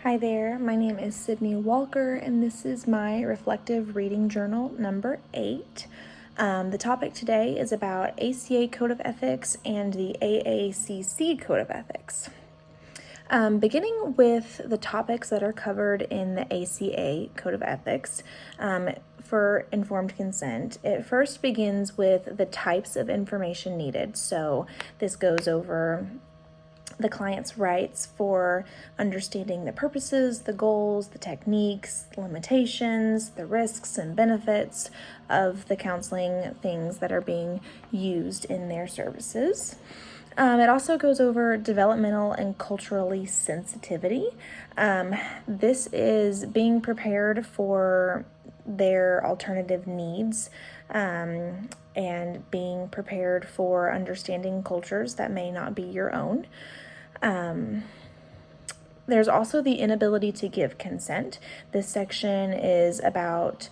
Hi there, my name is Sydney Walker, and this is my reflective reading journal number 8. The topic today is about ACA Code of Ethics and the AACC Code of Ethics. Beginning with the topics that are covered in the ACA Code of Ethics for informed consent, it first begins with the types of information needed. So this goes over the client's rights for understanding the purposes, the goals, the techniques, limitations, the risks and benefits of the counseling things that are being used in their services. It also goes over developmental and culturally sensitivity. This is being prepared for their alternative needs and being prepared for understanding cultures that may not be your own. There's also the inability to give consent. This section is about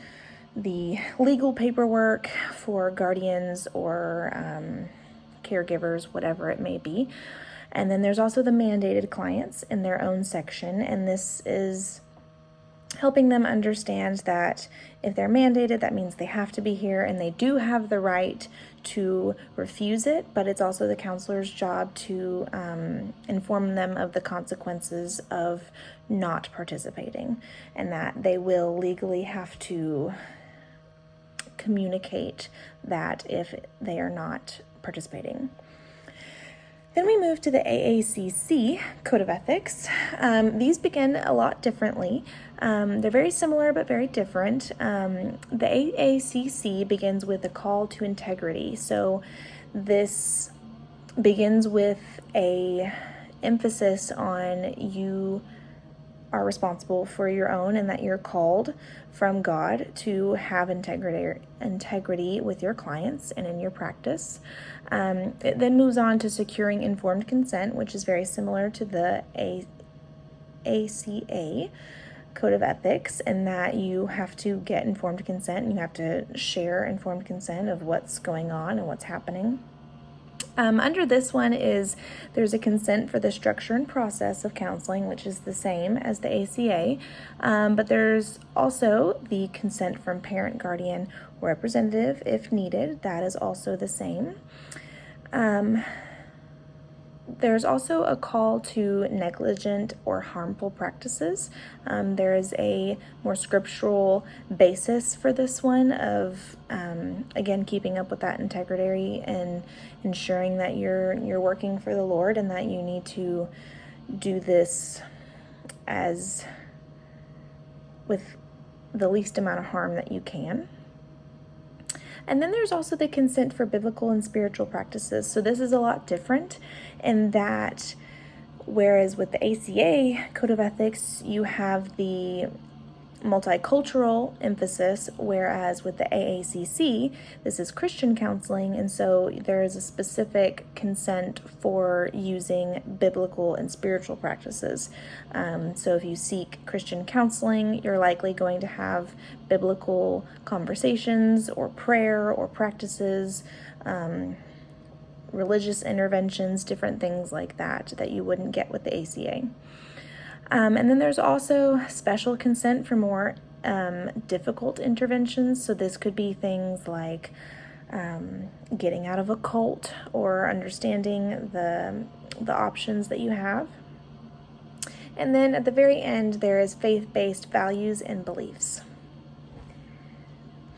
the legal paperwork for guardians or caregivers, whatever it may be. And then there's also the mandated clients in their own section, and this is helping them understand that if they're mandated, that means they have to be here and they do have the right to refuse it, but it's also the counselor's job to inform them of the consequences of not participating, and that they will legally have to communicate that if they are not participating. Then we move to the AACC Code of Ethics. These begin a lot differently. They're very similar but very different. The AACC begins with a call to integrity. So this begins with a emphasis on you are responsible for your own and that you're called from God to have integrity with your clients and in your practice. It then moves on to securing informed consent, which is very similar to the ACA Code of Ethics, in that you have to get informed consent and you have to share informed consent of what's going on and what's happening. Under this one there's a consent for the structure and process of counseling, which is the same as the ACA, but there's also the consent from parent, guardian, or representative if needed. That is also the same. There's also a call to negligent or harmful practices. There is a more scriptural basis for this one of, again, keeping up with that integrity and ensuring that you're working for the Lord and that you need to do this as with the least amount of harm that you can. And then there's also the consent for biblical and spiritual practices. So this is a lot different in that, whereas with the ACA Code of Ethics, you have the multicultural emphasis, whereas with the AACC, this is Christian counseling, and so there is a specific consent for using biblical and spiritual practices. So if you seek Christian counseling, you're likely going to have biblical conversations or prayer or practices, religious interventions, different things like that you wouldn't get with the ACA. And then there's also special consent for more difficult interventions. So this could be things like getting out of a cult or understanding the options that you have. And then at the very end, there is faith-based values and beliefs.